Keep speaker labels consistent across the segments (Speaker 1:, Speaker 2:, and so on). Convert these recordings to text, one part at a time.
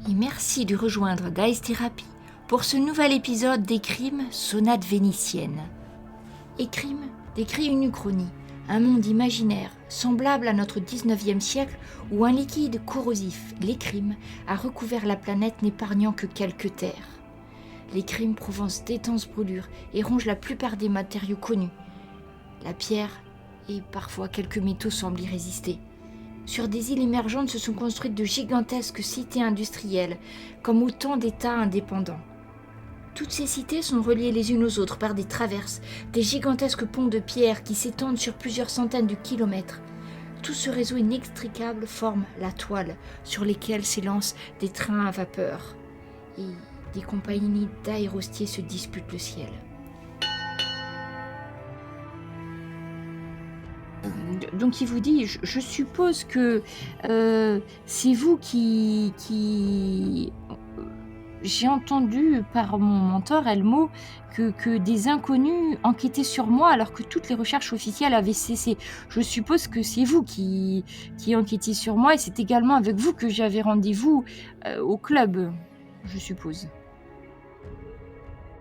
Speaker 1: Et merci de rejoindre Dice Therapy pour ce nouvel épisode d'Écrime, sonate vénitienne. Écrime décrit une uchronie, un monde imaginaire semblable à notre 19e siècle où un liquide corrosif, l'écrime, a recouvert la planète n'épargnant que quelques terres. L'écrime provence d'étanches brûlures et ronge la plupart des matériaux connus. La pierre et parfois quelques métaux semblent y résister. Sur des îles émergentes se sont construites de gigantesques cités industrielles, comme autant d'États indépendants. Toutes ces cités sont reliées les unes aux autres par des traverses, des gigantesques ponts de pierre qui s'étendent sur plusieurs centaines de kilomètres. Tout ce réseau inextricable forme la toile sur laquelle s'élancent des trains à vapeur. Et des compagnies d'aérostiers se disputent le ciel. Donc il vous dit, je suppose que c'est vous qui... J'ai entendu par mon mentor Elmo que des inconnus enquêtaient sur moi alors que toutes les recherches officielles avaient cessé. Je suppose que c'est vous qui enquêtiez sur moi et c'est également avec vous que j'avais rendez-vous au club, je suppose.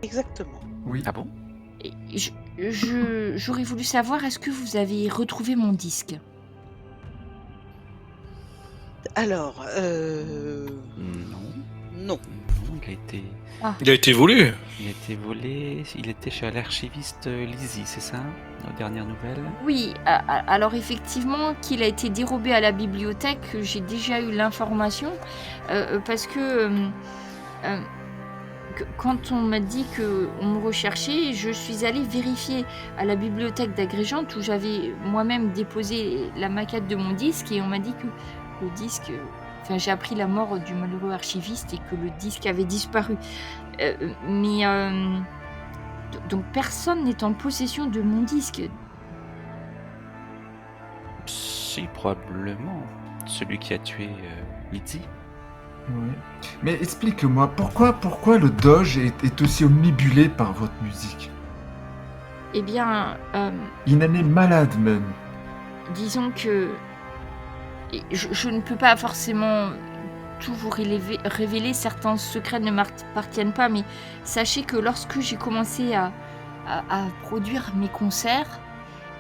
Speaker 2: Exactement.
Speaker 3: Oui.
Speaker 4: Ah bon?
Speaker 1: Et j'aurais voulu savoir, est-ce que vous avez retrouvé mon disque?
Speaker 2: Alors,
Speaker 4: Non.
Speaker 2: non.
Speaker 4: Non,
Speaker 5: Il a été volé.
Speaker 4: il a été volé. Il était chez l'archiviste Lizzie, c'est ça? Aux dernières nouvelles?
Speaker 1: Oui, alors effectivement qu'il a été dérobé à la bibliothèque, j'ai déjà eu l'information, parce que quand on m'a dit qu'on me recherchait, je suis allée vérifier à la bibliothèque d'Agrégente où j'avais moi-même déposé la maquette de mon disque et on m'a dit que le disque... Enfin, j'ai appris la mort du malheureux archiviste et que le disque avait disparu. Donc personne n'est en possession de mon disque.
Speaker 4: Si, probablement. Celui qui a tué Lizzie.
Speaker 3: Oui. Mais explique-moi, pourquoi le Doge est aussi omnibulé par votre musique?
Speaker 1: Eh bien,
Speaker 3: Il en est malade même.
Speaker 1: disons que je ne peux pas forcément tout vous révéler, certains secrets ne m'appartiennent pas, mais sachez que lorsque j'ai commencé à produire mes concerts,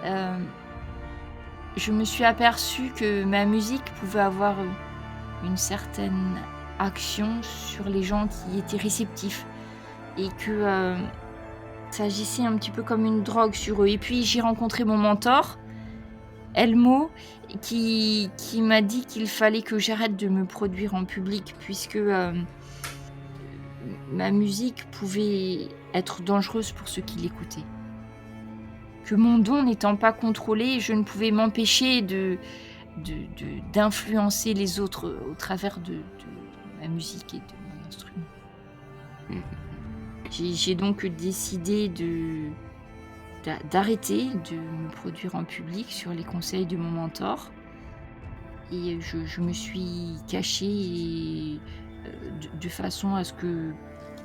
Speaker 1: je me suis aperçue que ma musique pouvait avoir une certaine action sur les gens qui étaient réceptifs et que ça agissait un petit peu comme une drogue sur eux. Et puis j'ai rencontré mon mentor, Elmo, qui m'a dit qu'il fallait que j'arrête de me produire en public puisque ma musique pouvait être dangereuse pour ceux qui l'écoutaient. Que mon don n'étant pas contrôlé, je ne pouvais m'empêcher d'influencer les autres au travers de ma musique et de mon instrument. J'ai donc décidé d'arrêter de me produire en public sur les conseils de mon mentor. Et je me suis cachée de façon à ce que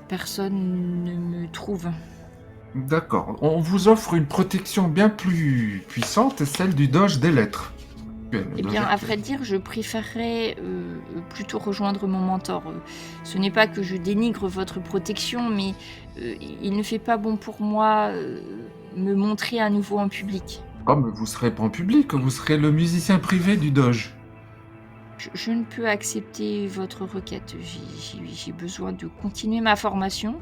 Speaker 1: personne ne me trouve.
Speaker 3: D'accord. On vous offre une protection bien plus puissante, celle du Doge des lettres.
Speaker 1: Eh bien, à vrai dire, je préférerais plutôt rejoindre mon mentor. Ce n'est pas que je dénigre votre protection, mais il ne fait pas bon pour moi me montrer à nouveau en public.
Speaker 3: Oh, mais vous serez pas en public, vous serez le musicien privé du Doge.
Speaker 1: Je ne peux accepter votre requête. J'ai besoin de continuer ma formation.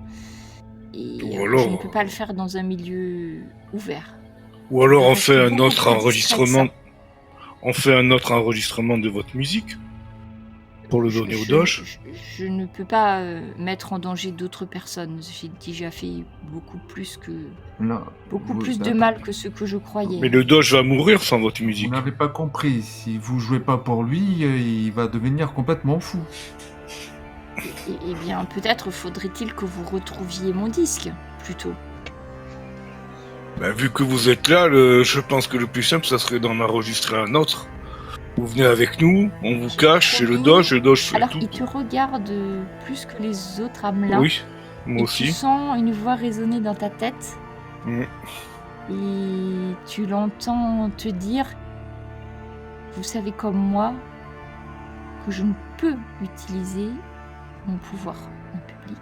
Speaker 1: Et je ne peux pas le faire dans un milieu ouvert.
Speaker 5: Ou alors on fait un autre enregistrement. On fait un autre enregistrement de votre musique pour le donner au Doge.
Speaker 1: Je ne peux pas mettre en danger d'autres personnes. J'ai déjà fait beaucoup plus de mal que ce que je croyais.
Speaker 5: Mais le Doge va mourir sans votre musique.
Speaker 3: Vous n'avez pas compris. Si vous jouez pas pour lui, il va devenir complètement fou.
Speaker 1: Eh bien, peut-être faudrait-il que vous retrouviez mon disque, plutôt.
Speaker 5: Bah, vu que vous êtes là, je pense que le plus simple, ça serait d'en enregistrer un autre. Vous venez avec nous, on vous cache, c'est le Doge fait
Speaker 1: Alors,
Speaker 5: tout.
Speaker 1: il te regarde plus que les autres Hamelin.
Speaker 5: Oui, moi aussi.
Speaker 1: Tu sens une voix résonner dans ta tête. Et tu l'entends te dire, vous savez comme moi, que je ne peux utiliser mon pouvoir en public.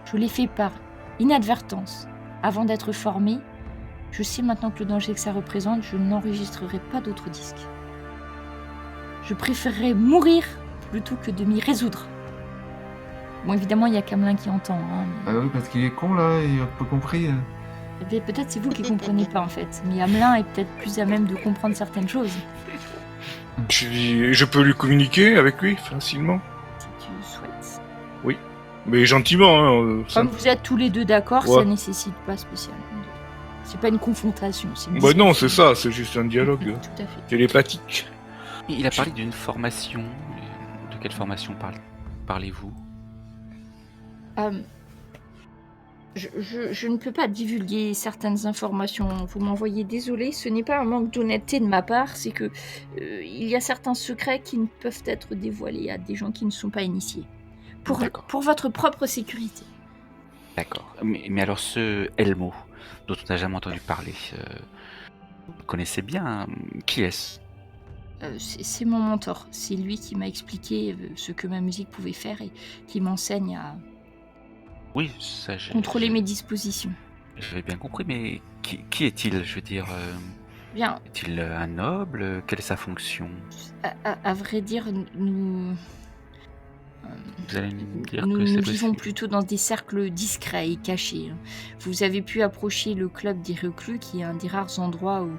Speaker 1: Je l'ai fait par inadvertance. Avant d'être formée, je sais maintenant que le danger que ça représente, je n'enregistrerai pas d'autres disques. Je préférerais mourir plutôt que de m'y résoudre. Bon, évidemment, il y a Camelin qui entend. Hein, mais...
Speaker 3: Ah oui, parce qu'il est con là, il a pas compris.
Speaker 1: Eh bien, peut-être c'est vous qui comprenez pas en fait. Mais Hamelin est peut-être plus à même de comprendre certaines choses.
Speaker 5: Je peux lui communiquer avec lui facilement.
Speaker 1: Si tu le souhaites.
Speaker 5: Mais gentiment, hein.
Speaker 1: Comme vous êtes tous les deux d'accord,
Speaker 5: Ouais.
Speaker 1: ça nécessite pas spécialement. C'est pas une confrontation. C'est une
Speaker 5: Bah non,
Speaker 1: discussion.
Speaker 5: c'est ça, c'est juste un dialogue
Speaker 1: Tout à fait.
Speaker 5: télépathique.
Speaker 4: Il a parlé d'une formation. De quelle formation parlez-vous?
Speaker 1: Je ne peux pas divulguer certaines informations. Vous m'envoyez désolé, ce n'est pas un manque d'honnêteté de ma part, c'est que il y a certains secrets qui ne peuvent être dévoilés à des gens qui ne sont pas initiés.
Speaker 4: D'accord.
Speaker 1: Pour votre propre sécurité.
Speaker 4: D'accord. Mais alors ce Elmo, dont on n'a jamais entendu parler, vous connaissez bien, hein, qui est-ce?
Speaker 1: C'est mon mentor. C'est lui qui m'a expliqué ce que ma musique pouvait faire et qui m'enseigne à
Speaker 4: Oui, ça
Speaker 1: contrôler mes dispositions.
Speaker 4: J'avais bien compris, mais qui est-il? Je veux dire,
Speaker 1: Bien,
Speaker 4: est-il un noble? Quelle est sa fonction?
Speaker 1: à vrai dire, nous
Speaker 4: Vous allez me dire
Speaker 1: nous
Speaker 4: que c'est
Speaker 1: vivons
Speaker 4: possible.
Speaker 1: plutôt dans des cercles discrets et cachés. Vous avez pu approcher le club des reclus, qui est un des rares endroits où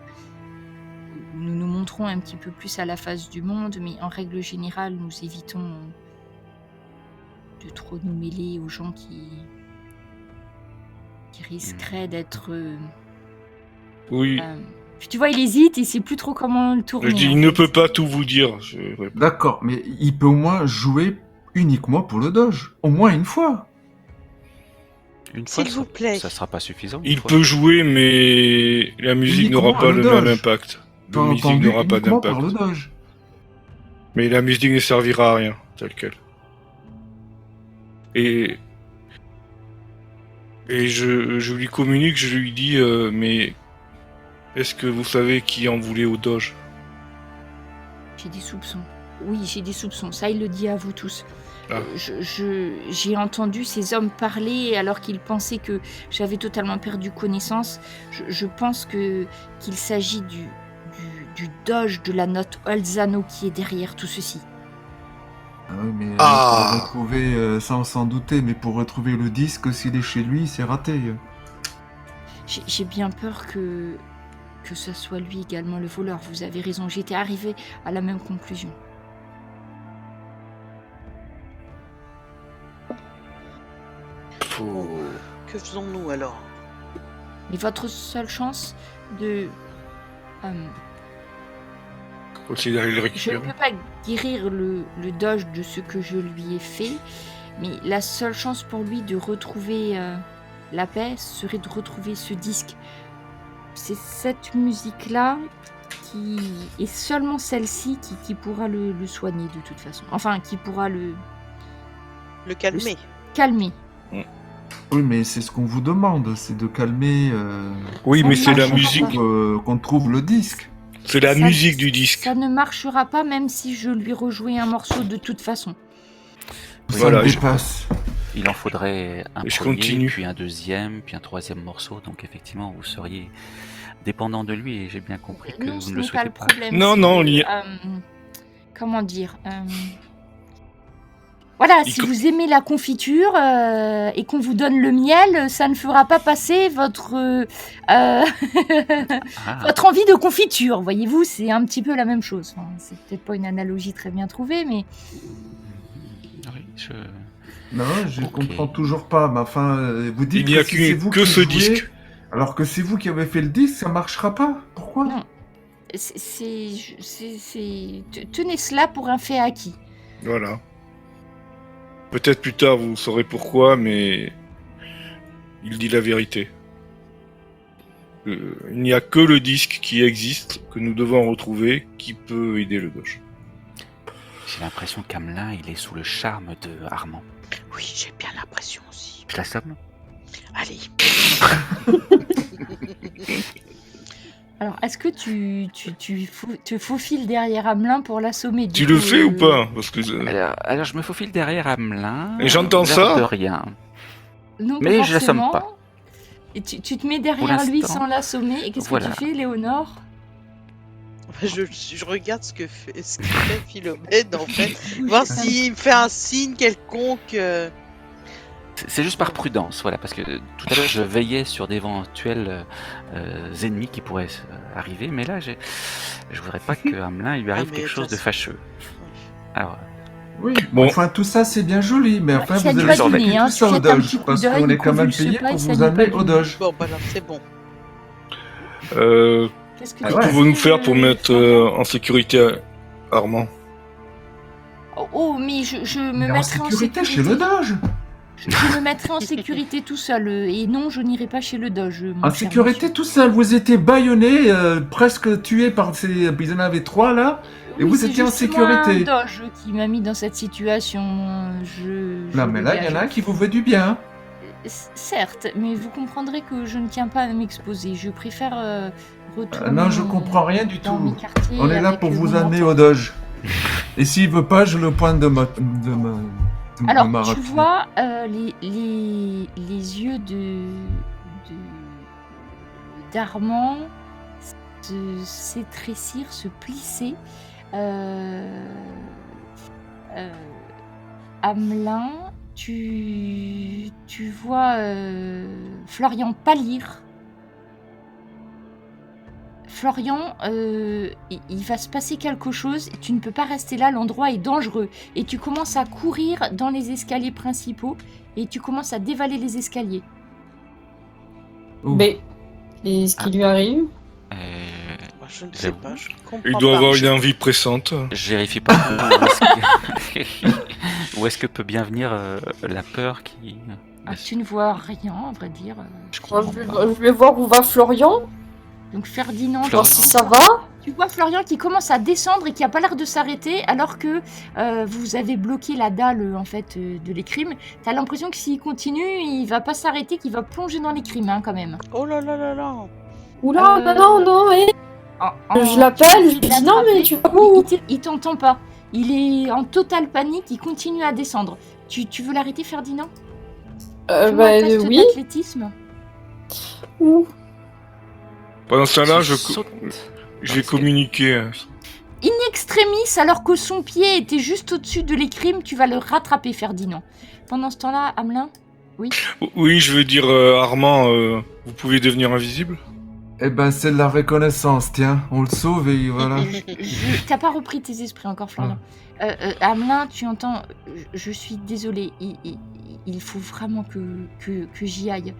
Speaker 1: nous nous montrons un petit peu plus à la face du monde, mais en règle générale, nous évitons de trop nous mêler aux gens qui risqueraient d'être...
Speaker 5: Oui.
Speaker 1: Tu vois, il hésite et sait plus trop comment le tourner.
Speaker 5: Je dis,
Speaker 1: en
Speaker 5: il ne
Speaker 1: fait.
Speaker 5: peut pas tout vous dire.
Speaker 3: D'accord, mais il peut au moins jouer uniquement pour le doge. Au moins une fois.
Speaker 4: Une fois,
Speaker 2: S'il vous plaît.
Speaker 4: ça sera pas suffisant. une
Speaker 5: Il
Speaker 4: fois.
Speaker 5: peut jouer, mais la musique
Speaker 3: Uniquement
Speaker 5: n'aura pas
Speaker 3: le
Speaker 5: le même
Speaker 3: doge.
Speaker 5: impact. La
Speaker 3: T'as
Speaker 5: musique
Speaker 3: entendu
Speaker 5: n'aura pas
Speaker 3: uniquement par le
Speaker 5: d'impact.
Speaker 3: doge.
Speaker 5: Mais la musique ne servira à rien, telle quelle. Et je lui communique, je lui dis, mais est-ce que vous savez qui en voulait au doge?
Speaker 1: J'ai des soupçons. Oui, j'ai des soupçons. Ça, il le dit à vous tous.
Speaker 5: Ah.
Speaker 1: J'ai entendu ces hommes parler alors qu'ils pensaient que j'avais totalement perdu connaissance. Je pense qu'il s'agit du doge de la note Olzano qui est derrière tout ceci.
Speaker 3: Ah oui, mais
Speaker 5: Ah.
Speaker 3: pour retrouver, ça on s'en doutait, mais pour retrouver le disque, s'il est chez lui, c'est raté.
Speaker 1: J'ai bien peur que ce soit lui également le voleur. Vous avez raison, j'étais arrivée à la même conclusion.
Speaker 2: Bon, que faisons-nous alors?
Speaker 1: Mais votre seule chance de...
Speaker 5: Considérez le
Speaker 1: je ne
Speaker 5: récupérer.
Speaker 1: peux pas guérir le doge de ce que je lui ai fait, mais la seule chance pour lui de retrouver la paix serait de retrouver ce disque. C'est cette musique-là et seulement celle-ci qui pourra le soigner de toute façon. Enfin, qui pourra le
Speaker 2: Le calmer.
Speaker 1: calmer.
Speaker 3: Oui, mais c'est ce qu'on vous demande, c'est de calmer.
Speaker 5: Oui, mais c'est la
Speaker 1: marche
Speaker 5: musique.
Speaker 1: pas.
Speaker 3: Qu'on trouve le disque.
Speaker 5: C'est la
Speaker 1: Ça-
Speaker 5: musique du disque.
Speaker 1: Ça ne marchera pas même si je lui rejouais un morceau de toute façon.
Speaker 3: Ça
Speaker 5: Voilà,
Speaker 3: me
Speaker 5: je-
Speaker 3: dépasse.
Speaker 4: Il en faudrait un
Speaker 5: Je
Speaker 4: premier,
Speaker 5: continue.
Speaker 4: puis un deuxième, puis un troisième morceau. Donc effectivement, vous seriez dépendant de lui et j'ai bien compris que
Speaker 1: Non,
Speaker 4: vous
Speaker 1: ce
Speaker 4: ne le
Speaker 1: n'est pas
Speaker 4: souhaitez
Speaker 1: le
Speaker 4: pas.
Speaker 1: problème.
Speaker 5: Non,
Speaker 1: c'est
Speaker 5: non,
Speaker 1: que,
Speaker 5: il y
Speaker 1: comment dire Voilà,
Speaker 5: Il
Speaker 1: si
Speaker 5: co-
Speaker 1: vous aimez la confiture et qu'on vous donne le miel, ça ne fera pas passer votre
Speaker 4: Ah,
Speaker 1: votre envie de confiture. Voyez-vous, c'est un petit peu la même chose. Enfin, c'est peut-être pas une analogie très bien trouvée, mais
Speaker 4: oui,
Speaker 3: Non, je
Speaker 4: Ok.
Speaker 3: comprends toujours pas. Mais enfin, vous dites
Speaker 5: Il n'y a
Speaker 3: que si c'est vous
Speaker 5: que
Speaker 3: qui
Speaker 5: ce
Speaker 3: jouez,
Speaker 5: disque.
Speaker 3: alors que c'est vous qui avez fait le disque, ça marchera pas. Pourquoi?
Speaker 1: Non. Tenez cela pour un fait acquis.
Speaker 5: Voilà. Peut-être plus tard vous saurez pourquoi, mais il dit la vérité. Il n'y a que le disque qui existe, que nous devons retrouver, qui peut aider le doge.
Speaker 4: j'ai l'impression qu'Amelin, il est sous le charme de Armand.
Speaker 2: Oui, j'ai bien l'impression aussi.
Speaker 4: Je l'assomme?
Speaker 2: Allez.
Speaker 1: Alors, est-ce que tu te faufiles derrière Hamelin pour l'assommer
Speaker 5: Tu le fais ou pas? Parce que
Speaker 4: Alors, je me faufile derrière Hamelin.
Speaker 5: Et j'entends
Speaker 4: l'air
Speaker 5: ça
Speaker 4: de rien.
Speaker 1: Non,
Speaker 4: Mais
Speaker 1: pas
Speaker 4: je l'assomme
Speaker 1: forcément.
Speaker 4: pas.
Speaker 1: Et tu te mets derrière lui
Speaker 4: l'instant,
Speaker 1: sans l'assommer. Et qu'est-ce
Speaker 4: voilà.
Speaker 1: que tu fais, Léonore?
Speaker 2: Je regarde ce qu'il fait Philomène en fait, voir s'il me fait un signe quelconque.
Speaker 4: C'est juste par prudence, voilà, parce que tout à l'heure je veillais sur d'éventuels ennemis qui pourraient arriver, mais là je voudrais pas que Hamelin il lui arrive
Speaker 2: mais
Speaker 4: quelque chose de
Speaker 2: ça,
Speaker 4: fâcheux. Alors,
Speaker 3: Oui,
Speaker 5: Bon.
Speaker 3: enfin tout ça c'est bien joli, mais enfin
Speaker 1: Ça
Speaker 3: vous
Speaker 1: doit
Speaker 3: allez
Speaker 1: donner,
Speaker 3: expliquer
Speaker 1: hein,
Speaker 3: tout ça
Speaker 1: tu
Speaker 3: au
Speaker 1: jettes un
Speaker 3: Doge,
Speaker 1: petit coup
Speaker 3: parce
Speaker 1: d'œil,
Speaker 3: qu'on est
Speaker 1: il
Speaker 3: quand même
Speaker 1: convulse
Speaker 3: payé
Speaker 1: pas et
Speaker 3: pour
Speaker 1: ça
Speaker 3: vous
Speaker 1: n'est
Speaker 3: amener
Speaker 1: pas
Speaker 3: au
Speaker 1: du-
Speaker 3: Doge.
Speaker 2: Bon, bah alors c'est bon.
Speaker 1: Qu'est-ce que
Speaker 3: Ah
Speaker 1: tu
Speaker 3: ouais.
Speaker 1: fais,
Speaker 5: pouvons-nous faire pour mettre
Speaker 1: Florian
Speaker 5: en sécurité Armand?
Speaker 1: Oh, mais je me
Speaker 3: Mais en
Speaker 1: mettrai en
Speaker 3: sécurité
Speaker 1: sécurité.
Speaker 3: chez le Doge.
Speaker 1: Je me mettrai en sécurité tout seul. Et non, je n'irai pas chez le Doge. mon
Speaker 3: En
Speaker 1: cher
Speaker 3: sécurité
Speaker 1: monsieur.
Speaker 3: tout seul, vous étiez bâillonné, presque tué par ces... Ils en avaient 3 là, et
Speaker 1: Oui,
Speaker 3: vous
Speaker 1: c'est
Speaker 3: étiez en
Speaker 1: justement un
Speaker 3: sécurité.
Speaker 1: Doge qui m'a mis dans cette situation.
Speaker 3: Non mais là il y en a un qui vous veut du bien.
Speaker 1: Certes, mais vous comprendrez que je ne tiens pas à m'exposer. Je préfère retourner
Speaker 3: Non, je comprends rien du
Speaker 1: dans mes
Speaker 3: tout.
Speaker 1: quartiers.
Speaker 3: On est là
Speaker 1: avec,
Speaker 3: pour vous
Speaker 1: mon
Speaker 3: amener
Speaker 1: mentor.
Speaker 3: au Doge. Et s'il veut pas, je le pointe de ma
Speaker 1: Alors,
Speaker 3: de ma
Speaker 1: tu
Speaker 3: rapide.
Speaker 1: vois les yeux d'Armand s'étrécir, se plisser. Hamelin, tu vois Florian pâlir. Florian, il va se passer quelque chose, tu ne peux pas rester là, l'endroit est dangereux. Et tu commences à courir dans les escaliers principaux et tu commences à dévaler les escaliers.
Speaker 3: Oh.
Speaker 6: Mais, et ce qui lui arrive?
Speaker 2: Moi, je ne sais pas, je comprends
Speaker 5: Il doit
Speaker 2: pas.
Speaker 5: avoir une envie pressante.
Speaker 4: je vérifie pas où est-ce que peut bien venir la peur qui.
Speaker 1: Ah, tu ne vois rien, à vrai dire.
Speaker 4: Je
Speaker 6: Moi,
Speaker 4: comprends pas.
Speaker 6: je vais voir où va Florian,
Speaker 1: Donc Ferdinand,
Speaker 6: voir si ça va.
Speaker 1: tu vois Florian qui commence à descendre et qui a pas l'air de s'arrêter alors que vous avez bloqué la dalle en fait de l'écrime. T'as l'impression que s'il continue, il va pas s'arrêter, qu'il va plonger dans l'écrime hein, quand même.
Speaker 2: Oh là là là là.
Speaker 6: Oula, non, je l'appelle, je lui dis non, mais tu vas où?
Speaker 1: Il t'entend pas. Il est en totale panique, il continue à descendre. Tu veux l'arrêter, Ferdinand? Fais-moi un test
Speaker 6: Oui.
Speaker 1: d'athlétisme.
Speaker 6: Où?
Speaker 5: Pendant ce temps-là, je
Speaker 4: Saute.
Speaker 5: vais communiquer.
Speaker 1: In extremis, alors que son pied était juste au-dessus de l'écrime, tu vas le rattraper, Ferdinand. Pendant ce temps-là, Hamelin?
Speaker 5: Oui, je veux dire, Armand, vous pouvez devenir invisible?
Speaker 3: Eh ben c'est de la reconnaissance, tiens, on le sauve et voilà.
Speaker 1: T'as pas repris tes esprits encore, Florian. Hamelin, tu entends, je suis désolée, il faut vraiment que j'y aille.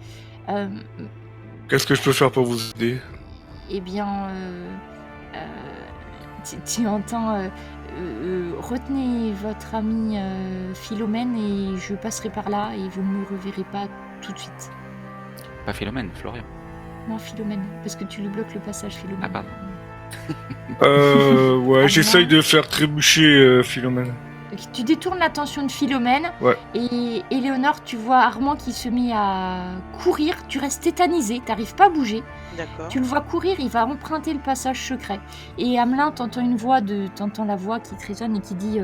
Speaker 5: Qu'est-ce que je peux faire pour vous aider?
Speaker 1: Eh bien, tu entends, retenez votre ami Philomène et je passerai par là et vous ne me reverrez pas tout de suite.
Speaker 4: Pas Philomène, Florian.
Speaker 1: Non, Philomène, parce que tu lui bloques le passage, Philomène.
Speaker 4: Ah, pardon.
Speaker 5: Ouais,
Speaker 1: Armand.
Speaker 5: j'essaye de faire trébucher Philomène.
Speaker 1: Tu détournes l'attention de Philomène
Speaker 5: Ouais.
Speaker 1: et Éléonore, tu vois Armand qui se met à courir, tu restes tétanisé, t'arrives pas à bouger,
Speaker 2: D'accord.
Speaker 1: tu le vois courir, il va emprunter le passage secret. Et Hamelin, t'entends la voix qui te résonne et qui dit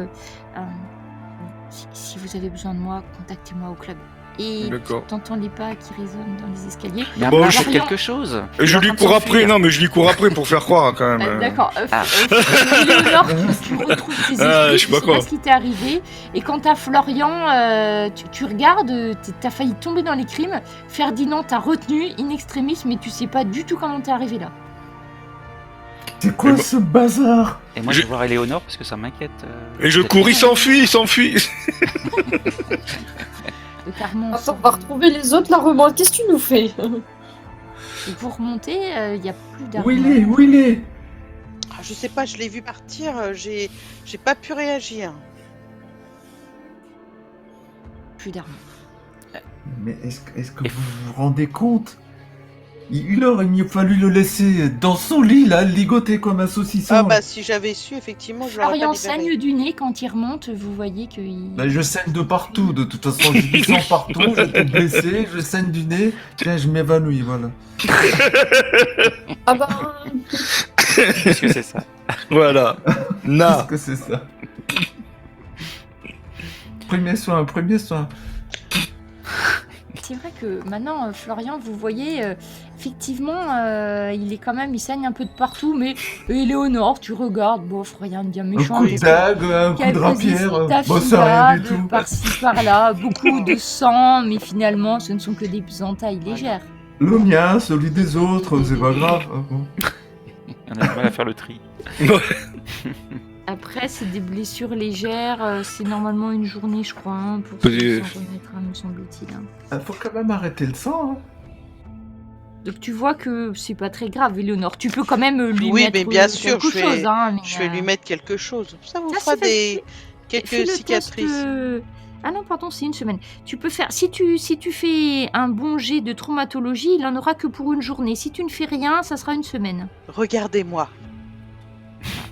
Speaker 1: si vous avez besoin de moi, contactez-moi au club. Et
Speaker 5: D'accord.
Speaker 1: t'entends les pas qui résonnent dans les escaliers.
Speaker 4: Mais
Speaker 5: Bon,
Speaker 4: Hamelin,
Speaker 5: je-
Speaker 4: faites quelque chose.
Speaker 5: Et je
Speaker 4: Il est en
Speaker 5: lui
Speaker 4: train de
Speaker 5: cours après,
Speaker 4: s'enfuir.
Speaker 5: non, mais je lui cours après pour faire croire quand même.
Speaker 1: D'accord.
Speaker 4: Ah.
Speaker 1: Éléonore, tu retrouves tes esprits,
Speaker 5: Ah, je sais
Speaker 1: tu
Speaker 5: pas
Speaker 1: sais
Speaker 5: quoi.
Speaker 1: pas ce qui t'est arrivé. Et quant à Florian, tu regardes, t'as failli tomber dans les crimes. Ferdinand t'a retenu in extremis, mais tu sais pas du tout comment t'es arrivé là.
Speaker 3: C'est quoi
Speaker 5: Eh ben-
Speaker 3: ce bazar?
Speaker 4: Et moi, je vais voir Éléonore parce que ça m'inquiète.
Speaker 5: Et je cours, il s'enfuit.
Speaker 1: Donc Armand,
Speaker 6: Attends, on va retrouver les autres, la remonte. Qu'est-ce que tu nous fais?
Speaker 1: et pour remonter, il n'y a plus d'Armand.
Speaker 3: Où il est?
Speaker 2: Ah, je sais pas, je l'ai vu partir, j'ai pas pu réagir.
Speaker 1: Plus d'Armand.
Speaker 3: Mais est-ce que vous vous rendez compte? Il aurait mieux fallu le laisser dans son lit, là, ligoté comme un saucisson.
Speaker 2: Ah bah si j'avais su, effectivement, je l'aurais
Speaker 1: Florian
Speaker 2: pas libéré.
Speaker 1: saigne du nez quand il remonte, vous voyez qu'il...
Speaker 3: Bah, je saigne de partout, de toute façon, j'ai du sang partout, j'étais blessé, je saigne du nez, tiens, je m'évanouis, voilà.
Speaker 6: Ah bah,
Speaker 4: Est-ce que c'est ça?
Speaker 5: Voilà.
Speaker 3: Qu'est-ce
Speaker 5: Na.
Speaker 3: que c'est ça? Premier soin, premier soin.
Speaker 1: C'est vrai que maintenant, Florian, vous voyez, effectivement, il saigne un peu de partout, mais Éléonore, tu regardes, bof, rien de bien
Speaker 3: Un
Speaker 1: méchant.
Speaker 3: coup de dague, un coup de
Speaker 1: Quelques
Speaker 3: rapière, bon, c'est rien du tout.
Speaker 1: par-ci, par-là, beaucoup de sang, mais finalement, ce ne sont que des entailles légères.
Speaker 3: Le mien, celui des autres, c'est pas grave. Ah, bon.
Speaker 4: On a du mal à faire le tri.
Speaker 1: Après, c'est des blessures légères, c'est normalement une journée, je crois, hein, pour
Speaker 5: Peut-être-
Speaker 1: s'en remettre, hein, me semble-t-il. Hein.
Speaker 3: Ah, faut quand même arrêter le sang, hein.
Speaker 1: Donc tu vois que c'est pas très grave, Éléonore. Tu peux quand même lui
Speaker 2: Oui,
Speaker 1: mettre
Speaker 2: mais bien sûr,
Speaker 1: quelque
Speaker 2: je vais-
Speaker 1: chose. Hein, mais,
Speaker 2: Je vais lui mettre quelque chose. Ça vous
Speaker 1: ça,
Speaker 2: fera
Speaker 1: c'est
Speaker 2: quelques
Speaker 1: fais le
Speaker 2: cicatrices.
Speaker 1: test, Ah non, pardon, c'est une semaine. Tu peux faire... Si tu fais un bon jet de traumatologie, il en aura que pour une journée. Si tu ne fais rien, ça sera une semaine.
Speaker 2: Regardez-moi.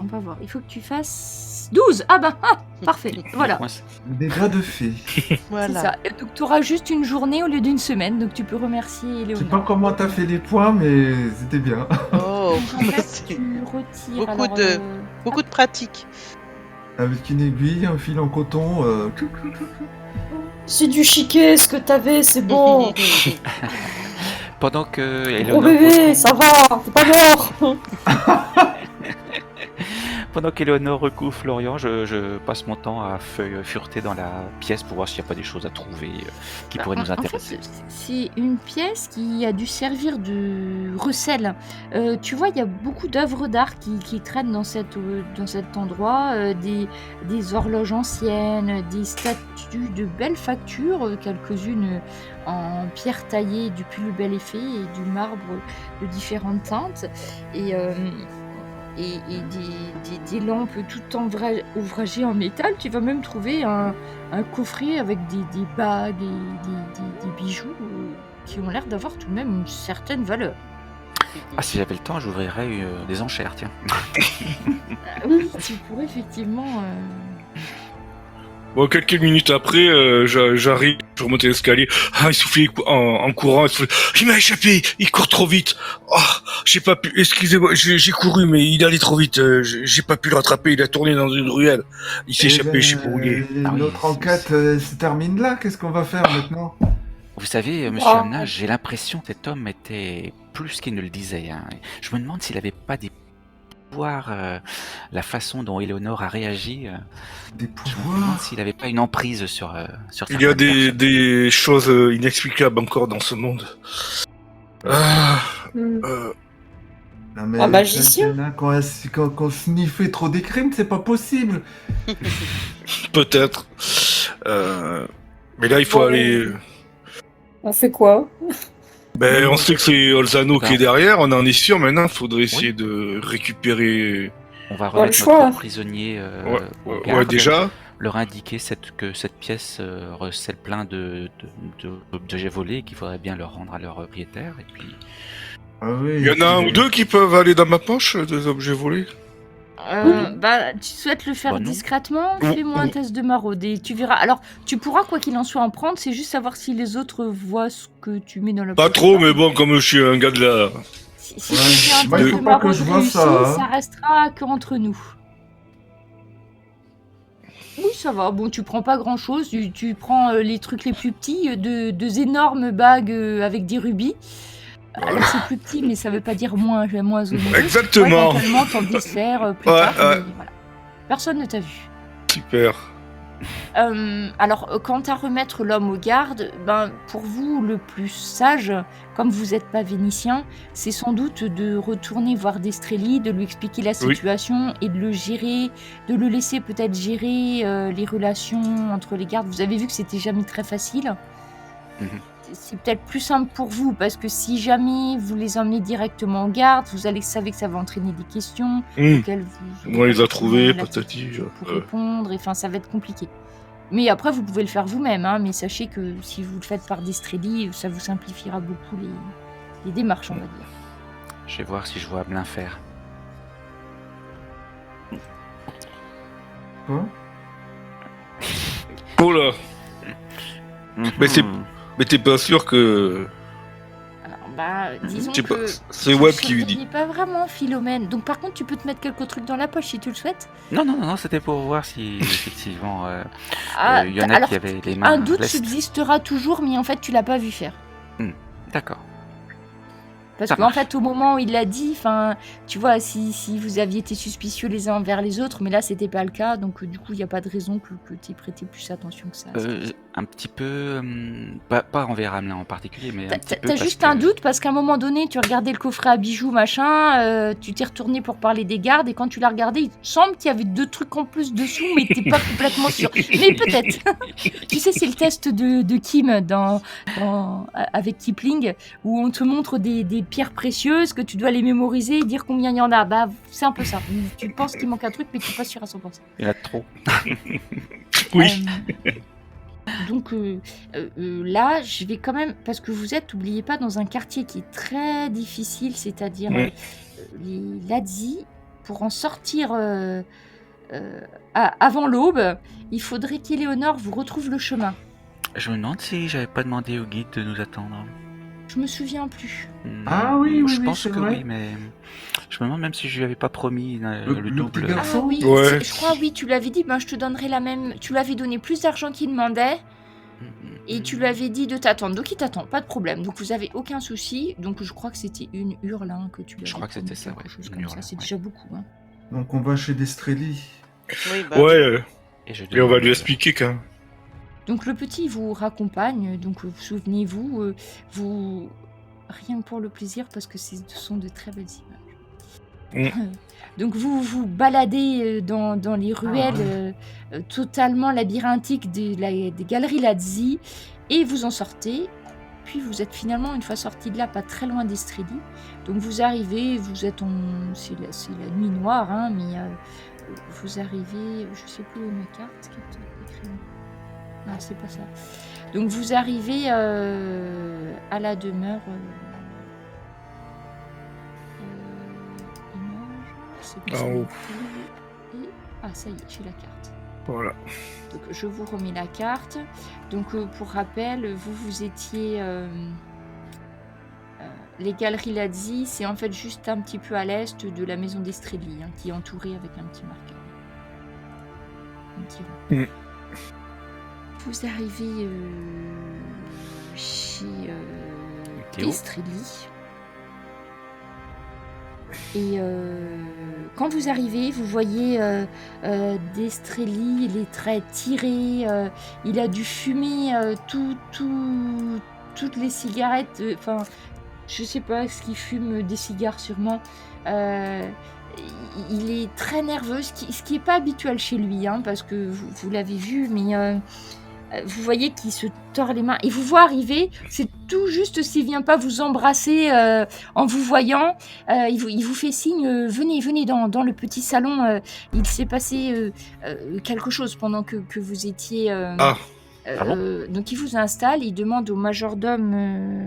Speaker 1: On va voir. Il faut que tu fasses 12. Ah bah, parfait. Voilà.
Speaker 4: Moi, c'est-
Speaker 3: Des bras de fée.
Speaker 1: C'est
Speaker 2: Voilà.
Speaker 1: ça. Et donc tu auras juste une journée au lieu d'une semaine. Donc tu peux remercier
Speaker 3: Je sais
Speaker 1: Éléonore.
Speaker 3: pas comment t'as fait les points, mais c'était bien.
Speaker 2: Oh,
Speaker 1: Donc, en fait,
Speaker 2: c'est
Speaker 1: tu retires...
Speaker 2: Beaucoup
Speaker 1: alors,
Speaker 2: de- beaucoup de pratique.
Speaker 3: Avec une aiguille, un fil en coton.
Speaker 6: c'est du chiquet, ce que t'avais, c'est bon.
Speaker 4: Pendant que
Speaker 6: Oh
Speaker 4: Éléonore
Speaker 6: bébé, ça va, t'es pas mort.
Speaker 4: Pendant qu'Éléonore recouvre Florian, je passe mon temps à fureter dans la pièce pour voir s'il n'y a pas des choses à trouver qui pourraient nous
Speaker 1: En fait,
Speaker 4: intéresser.
Speaker 1: c'est une pièce qui a dû servir de recel. Tu vois, il y a beaucoup d'œuvres d'art qui traînent dans cet endroit, des horloges anciennes, des statues de belle facture, quelques-unes en pierre taillée du plus bel effet et du marbre de différentes teintes. Et des lampes tout ouvragées en métal. Tu vas même trouver un coffret avec des bagues et des bijoux qui ont l'air d'avoir tout de même une certaine valeur.
Speaker 4: Ah, si j'avais le temps, j'ouvrirais des enchères, tiens.
Speaker 1: Oui, tu pourrais effectivement...
Speaker 5: Bon, quelques minutes après, j'arrive, je remonte l'escalier. Ah, il soufflait en courant. Il m'a échappé. Il court trop vite. Oh, j'ai pas pu. Excusez-moi, j'ai couru, mais il allait trop vite. J'ai pas pu le rattraper. Il a tourné dans une ruelle. Il s'est échappé. Je sais pas où il est.
Speaker 4: Ah oui,
Speaker 3: Notre enquête se termine là. Qu'est-ce qu'on va faire maintenant?
Speaker 4: Vous savez, monsieur
Speaker 6: Ah.
Speaker 4: Hamna, j'ai l'impression que cet homme était plus qu'il ne le disait. Hein. Je me demande s'il n'avait pas des pouvoirs, la façon dont Éléonore a réagi.
Speaker 3: Des
Speaker 4: Je me demande
Speaker 3: pouvoirs?
Speaker 4: s'il n'avait pas une emprise sur
Speaker 5: Il y a
Speaker 4: certaines personnes.
Speaker 5: des choses inexplicables encore dans ce monde. Ah,
Speaker 3: Non, mais
Speaker 6: Un magicien?
Speaker 3: Quand sniffait trop des crimes, c'est pas possible.
Speaker 5: peut-être. Mais là, il faut
Speaker 6: Bon.
Speaker 5: aller.
Speaker 6: On fait quoi?
Speaker 5: Ben, on sait que c'est Olzano qui est derrière. On en est sûr. Maintenant, il faudrait
Speaker 4: Oui.
Speaker 5: essayer de récupérer.
Speaker 4: On va
Speaker 6: le
Speaker 4: remettre
Speaker 6: choix.
Speaker 4: notre prisonnier au
Speaker 5: Ouais,
Speaker 4: garde,
Speaker 5: déjà.
Speaker 4: leur indiquer que cette pièce recèle plein d'objets volés et qu'il faudrait bien leur rendre à leur propriétaire. Et puis,
Speaker 3: Ah oui.
Speaker 5: Il y en a un ou deux qui peuvent aller dans ma poche, des objets volés.
Speaker 1: Bah, tu souhaites le faire
Speaker 4: Bah non.
Speaker 1: discrètement?
Speaker 5: Non,
Speaker 1: Fais-moi un
Speaker 5: non.
Speaker 1: test de maraude et tu verras. Alors, tu pourras, quoi qu'il en soit, en prendre. C'est juste savoir si les autres voient ce que tu mets dans la
Speaker 5: Pas
Speaker 1: poche
Speaker 5: trop,
Speaker 1: ou pas.
Speaker 5: mais bon, comme je suis un gars de la.
Speaker 1: Si tu
Speaker 3: Ouais.
Speaker 1: fais un
Speaker 3: Moi,
Speaker 1: test
Speaker 3: il faut
Speaker 1: de
Speaker 3: pas que
Speaker 1: maraude
Speaker 3: je vois
Speaker 1: réussi,
Speaker 3: ça, hein.
Speaker 1: ça restera qu'entre nous. Oui, ça va. Bon, tu prends pas grand-chose. Tu prends les trucs les plus petits, deux énormes bagues avec des rubis. Alors, c'est plus petit, mais ça veut pas dire moins onéreux.
Speaker 5: Exactement.
Speaker 1: Ouais, éventuellement, t'en dessert plus
Speaker 5: Ouais,
Speaker 1: tard,
Speaker 5: ouais.
Speaker 1: mais voilà. Personne ne t'a vu.
Speaker 5: Super.
Speaker 1: Alors, quant à remettre l'homme aux gardes, pour vous, le plus sage, comme vous n'êtes pas vénitien, c'est sans doute de retourner voir Destrelli, de lui expliquer la
Speaker 5: Oui.
Speaker 1: situation et de le gérer, de le laisser peut-être gérer les relations entre les gardes. Vous avez vu que c'était jamais très facile.
Speaker 4: Mhm.
Speaker 1: C'est peut-être plus simple pour vous, parce que si jamais vous les emmenez directement en garde, vous savez que ça va entraîner des questions auxquelles vous...
Speaker 5: On les a trouvés,
Speaker 1: la
Speaker 5: patati.
Speaker 1: pour répondre, et enfin ça va être compliqué. Mais après vous pouvez le faire vous-même, hein, mais sachez que si vous le faites par Destrelli, ça vous simplifiera beaucoup démarches, on va dire.
Speaker 4: Je vais voir si je vois Hamelin faire.
Speaker 3: Quoi?
Speaker 5: Oh là. Mais c'est- Mais t'es pas sûr que...
Speaker 1: Alors, disons
Speaker 5: Je sais pas,
Speaker 1: que
Speaker 5: c'est
Speaker 1: tu
Speaker 5: Web qui lui dit.
Speaker 1: surveillais pas vraiment Philomène. Donc par contre, tu peux te mettre quelques trucs dans la poche si tu le souhaites.
Speaker 4: Non, c'était pour voir si effectivement il y en a
Speaker 1: alors,
Speaker 4: qui avaient les mains
Speaker 1: un doute
Speaker 4: lestes.
Speaker 1: subsistera toujours, mais en fait, tu l'as pas vu faire.
Speaker 4: D'accord.
Speaker 1: Parce
Speaker 4: Ça
Speaker 1: qu'en
Speaker 4: marche.
Speaker 1: fait, au moment où il l'a dit, tu vois, si vous aviez été suspicieux les uns envers les autres, mais là, c'était pas le cas, donc du coup, il n'y a pas de raison que tu aies prêté plus attention que ça.
Speaker 4: Un petit peu, pas envers Hamelin en particulier, mais un petit peu.
Speaker 1: T'as
Speaker 4: parce
Speaker 1: juste
Speaker 4: que-
Speaker 1: un doute parce qu'à un moment donné, tu regardais le coffret à bijoux, machin, tu t'es retourné pour parler des gardes et quand tu l'as regardé, il te semble qu'il y avait 2 trucs en plus dessous, mais t'es pas complètement sûr. Mais peut-être. Tu sais, c'est le test de Kim avec Kipling où on te montre des pierres précieuses que tu dois les mémoriser et dire combien il y en a. C'est un peu ça. Tu penses qu'il manque un truc, mais tu n'es pas sûr à 100%.
Speaker 4: Il y en a trop.
Speaker 5: Oui.
Speaker 1: Donc là, je vais quand même, parce que vous êtes, n'oubliez pas, dans un quartier qui est très difficile, c'est-à-dire les Ladzi, pour en sortir avant l'aube, il faudrait qu'Éléonore vous retrouve le chemin.
Speaker 4: Je me demande si j'avais pas demandé au guide de nous attendre.
Speaker 1: Je me souviens plus.
Speaker 3: Ah oui,
Speaker 4: je
Speaker 3: oui,
Speaker 4: pense
Speaker 3: c'est
Speaker 4: que
Speaker 3: vrai.
Speaker 4: oui, mais je me demande même si je lui avais pas promis le
Speaker 3: Le
Speaker 4: double.
Speaker 3: petit garçon.
Speaker 1: Ah oui,
Speaker 5: Ouais.
Speaker 1: je crois, oui, tu l'avais dit, je te donnerai la même. Tu lui avais donné plus d'argent qu'il demandait. Et tu lui avais dit de t'attendre. Donc il t'attend, pas de problème. Donc vous avez aucun souci. Donc je crois que c'était une hurle que tu lui avais
Speaker 4: Je crois que c'était
Speaker 1: promis,
Speaker 4: ça,
Speaker 1: quelque
Speaker 4: ouais,
Speaker 1: chose
Speaker 4: une
Speaker 1: comme
Speaker 4: hurle,
Speaker 1: ça. C'est
Speaker 4: ouais.
Speaker 1: déjà beaucoup. Hein.
Speaker 3: Donc on va chez Destrelli.
Speaker 2: Oui,
Speaker 5: Ouais,
Speaker 4: Et, je
Speaker 5: et on va
Speaker 4: demande,
Speaker 5: lui expliquer quand même.
Speaker 1: Donc le petit vous raccompagne. Donc souvenez-vous, vous rien que pour le plaisir parce que ce sont de très belles images. Donc vous vous baladez dans les ruelles totalement labyrinthiques des galeries Ladzi et vous en sortez. Puis vous êtes finalement, une fois sorti de là, pas très loin d'Estrelli. Donc vous arrivez, vous êtes c'est la nuit noire, hein, mais vous arrivez, je sais plus où est ma carte, qui est écrit. Non, c'est pas ça. Donc vous arrivez à la demeure. C'est pas ça.
Speaker 5: En haut.
Speaker 1: Et- Ah, ça y est, j'ai la carte.
Speaker 5: Voilà.
Speaker 1: Donc je vous remets la carte. Donc pour rappel, vous étiez les galeries Ladzi, c'est en fait juste un petit peu à l'est de la maison d'Estrelli, qui est entourée avec un petit marqueur. Un petit rond. Vous arrivez chez
Speaker 4: Théo.
Speaker 1: Estrelli. Et quand vous arrivez, vous voyez Destrelli, les traits tirés, il a dû fumer toutes les cigarettes, je sais pas, ce qu'il fume des cigares sûrement. Il est très nerveux, ce qui est pas habituel chez lui, parce que vous l'avez vu, mais vous voyez qu'il se tord les mains. Et vous voit arriver, c'est tout juste s'il vient pas vous embrasser en vous voyant. Il vous fait signe, venez dans le petit salon. Il s'est passé quelque chose pendant que vous étiez... donc il vous installe, il demande au majordome...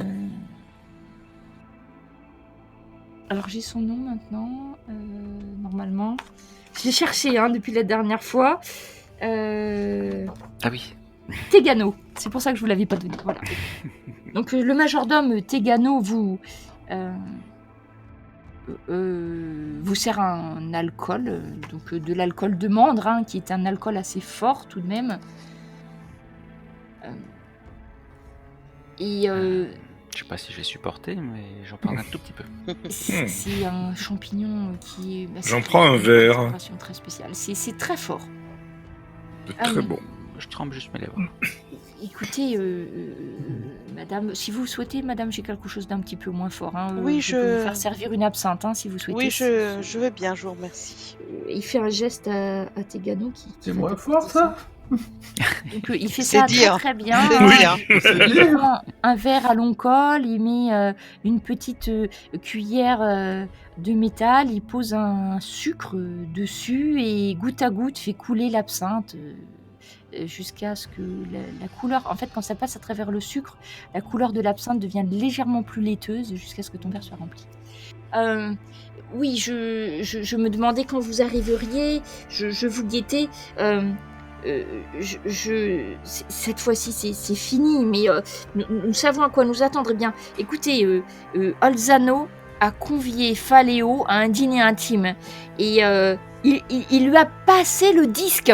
Speaker 1: Alors j'ai son nom maintenant, normalement. Je l'ai cherché depuis la dernière fois.
Speaker 4: Ah oui.
Speaker 1: Tegano, c'est pour ça que je vous l'avais pas donné. Voilà. Donc le majordome Tegano vous sert un alcool, donc de l'alcool de mandre, qui est un alcool assez fort tout de même.
Speaker 4: Je sais pas si je vais supporter, mais j'en prends un tout petit peu.
Speaker 1: C'est un champignon qui est...
Speaker 5: J'en prends un verre.
Speaker 1: Une concentration très spéciale. C'est très fort.
Speaker 5: C'est
Speaker 1: Ah
Speaker 5: très
Speaker 1: oui.
Speaker 5: bon.
Speaker 4: Je trempe juste mes lèvres.
Speaker 1: Écoutez, madame, si vous souhaitez, madame, j'ai quelque chose d'un petit peu moins fort.
Speaker 2: Oui,
Speaker 1: je peux vous faire servir une absinthe, si vous souhaitez.
Speaker 2: Oui, je veux bien, je vous remercie.
Speaker 1: Il fait un geste à Tegano qui
Speaker 3: C'est
Speaker 1: fait
Speaker 3: moins
Speaker 1: des
Speaker 3: fort,
Speaker 1: petits
Speaker 3: ça?
Speaker 1: Donc il fait
Speaker 2: C'est
Speaker 1: ça
Speaker 2: dire.
Speaker 1: très bien.
Speaker 2: C'est
Speaker 1: hein.
Speaker 2: dire.
Speaker 3: C'est
Speaker 1: Il
Speaker 3: bien.
Speaker 1: prend un verre à long col, il met une petite cuillère de métal, il pose un sucre dessus et goutte à goutte fait couler l'absinthe jusqu'à ce que la couleur, en fait, quand ça passe à travers le sucre, la couleur de l'absinthe devient légèrement plus laiteuse jusqu'à ce que ton verre soit rempli. Oui, je me demandais quand vous arriveriez, je vous guettais. Cette fois-ci, c'est fini, mais nous savons à quoi nous attendre. Eh bien, écoutez, Olzano a convié Faléo à un dîner intime et il lui a passé le disque.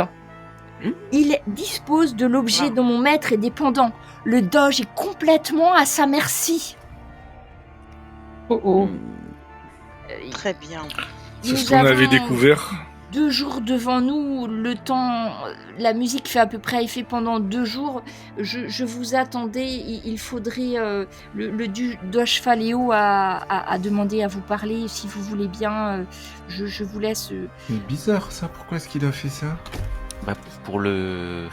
Speaker 1: Il dispose de l'objet dont mon maître est dépendant. Le doge est complètement à sa merci.
Speaker 2: Très bien.
Speaker 5: C'est ce qu'on avait découvert.
Speaker 1: 2 jours devant nous, le temps, la musique fait à peu près effet pendant 2 jours. Je vous attendais, il faudrait, le doge Faléo a demandé à vous parler, si vous voulez bien, je vous laisse...
Speaker 3: C'est bizarre ça, pourquoi est-ce qu'il a fait ça?
Speaker 4: Pour le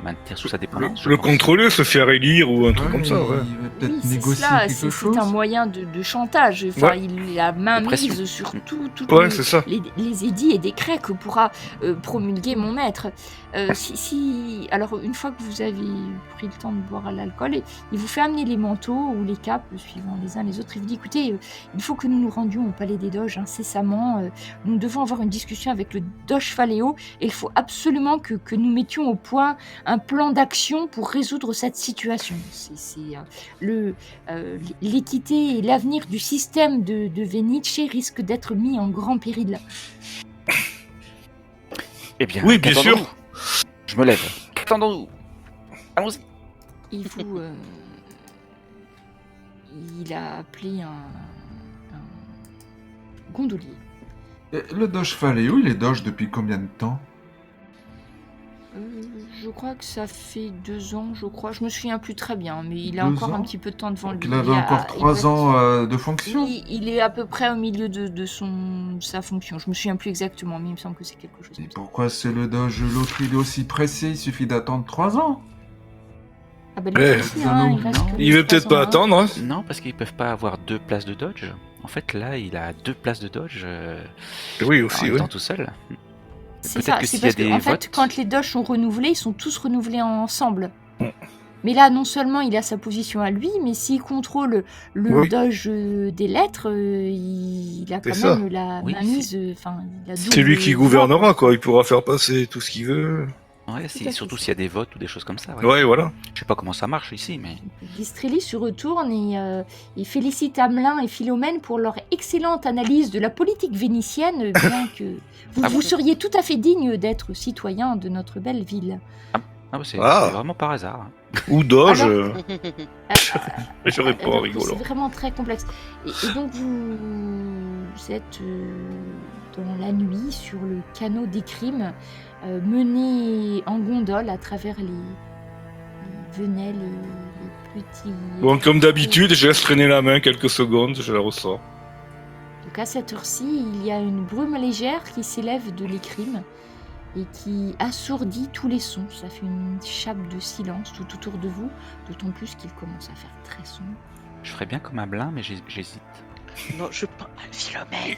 Speaker 4: maintenir sous sa dépendance.
Speaker 5: Le contrôler, se faire élire ou un truc comme ça, ouais.
Speaker 3: Il va peut-être
Speaker 1: c'est
Speaker 3: négocier
Speaker 1: cela,
Speaker 3: quelque chose.
Speaker 1: c'est un moyen de chantage. Enfin,
Speaker 5: Ouais.
Speaker 1: il a main
Speaker 4: pression.
Speaker 1: mise sur toutes
Speaker 5: Ouais, c'est ça.
Speaker 1: les édits et décrets que pourra promulguer mon maître. Alors, une fois que vous avez pris le temps de boire l'alcool, il vous fait amener les manteaux ou les capes, suivant les uns les autres. Il vous dit, écoutez, il faut que nous nous rendions au palais des doges incessamment. Nous devons avoir une discussion avec le doge Faléo et il faut absolument que nous mettions au point un plan d'action pour résoudre cette situation. L'équité et l'avenir du système de Venice risquent d'être mis en grand péril.
Speaker 4: Eh bien,
Speaker 5: Oui, bien
Speaker 4: qu'attendons-nous?
Speaker 5: sûr.
Speaker 4: Je me lève. Qu'attendons-nous? Allons-y.
Speaker 1: Il a appelé un gondolier.
Speaker 3: Et le doge Faléo, il est doge depuis combien de temps?
Speaker 1: Je crois que ça fait 2 ans, je crois. Je me souviens plus très bien, mais il a
Speaker 3: 2
Speaker 1: encore
Speaker 3: ans
Speaker 1: un petit peu de temps devant
Speaker 3: Donc
Speaker 1: lui.
Speaker 3: il avait encore 3 ans de fonction?
Speaker 1: Oui, il est à peu près au milieu de sa fonction. Je me souviens plus exactement, mais il me semble que c'est quelque chose
Speaker 3: Et
Speaker 1: comme ça.
Speaker 3: pourquoi c'est le doge, l'autre il est aussi pressé, il suffit d'attendre 3 ans?
Speaker 1: Ah bah,
Speaker 5: Eh,
Speaker 1: lui aussi, hein, il reste
Speaker 4: non.
Speaker 1: que
Speaker 5: Il veut
Speaker 1: 3
Speaker 5: peut-être
Speaker 1: ans,
Speaker 5: pas
Speaker 1: hein.
Speaker 5: attendre, hein.
Speaker 4: Non, parce qu'ils peuvent pas avoir 2 places de Dodge. En fait, là, il a 2 places de Dodge
Speaker 5: Oui,
Speaker 4: en
Speaker 5: aussi,
Speaker 4: même
Speaker 5: oui.
Speaker 4: temps tout seul.
Speaker 1: C'est
Speaker 4: Peut-être
Speaker 1: ça,
Speaker 4: que
Speaker 1: c'est
Speaker 4: s'il y a
Speaker 1: parce que,
Speaker 4: des
Speaker 1: en fait,
Speaker 4: votes-
Speaker 1: quand les doges sont renouvelés, ils sont tous renouvelés ensemble.
Speaker 5: Mm.
Speaker 1: Mais là, non seulement il a sa position à lui, mais s'il contrôle le
Speaker 5: Oui.
Speaker 1: doge des lettres, il a quand
Speaker 5: C'est ça.
Speaker 1: même la
Speaker 4: Oui,
Speaker 1: mainmise. Enfin, il a
Speaker 5: C'est lui qui
Speaker 1: double voix.
Speaker 5: gouvernera, quoi. Il pourra faire passer tout ce qu'il veut.
Speaker 4: Ouais,
Speaker 1: à fait
Speaker 4: surtout
Speaker 1: ça.
Speaker 4: s'il y a des votes ou des choses comme ça. Ouais.
Speaker 5: Ouais, voilà.
Speaker 4: Je sais pas comment ça marche ici, mais
Speaker 1: Gistrelli se retourne et félicite Hamelin et Philomène pour leur excellente analyse de la politique vénitienne, bien que vous seriez tout à fait digne d'être citoyen de notre belle ville.
Speaker 4: c'est
Speaker 5: Ah.
Speaker 4: vraiment par hasard. Hein.
Speaker 5: Ou doge.
Speaker 1: Alors
Speaker 5: J'aurais pas
Speaker 1: donc,
Speaker 5: rigolant.
Speaker 1: c'est vraiment très complexe. Et donc vous êtes dans la nuit sur le canot des crimes, mené en gondole à travers les venelles et les petits...
Speaker 5: Bon, comme d'habitude, je laisse traîner la main quelques secondes, je la ressors.
Speaker 1: Donc à cette heure-ci, il y a une brume légère qui s'élève de l'écrime et qui assourdit tous les sons. Ça fait une chape de silence tout autour de vous, d'autant plus qu'il commence à faire très sombre.
Speaker 4: Je ferais bien comme un blin, mais j'hésite.
Speaker 2: Non, je pas. Philomène.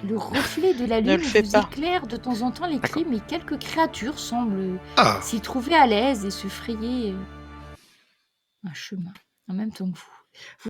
Speaker 1: Le reflet de la
Speaker 2: Ne
Speaker 1: lune
Speaker 2: le fais
Speaker 1: vous
Speaker 2: pas.
Speaker 1: éclaire de temps en temps l'écrime et quelques créatures semblent
Speaker 5: Ah,
Speaker 1: s'y trouver à l'aise et se frayer un chemin en même temps que vous.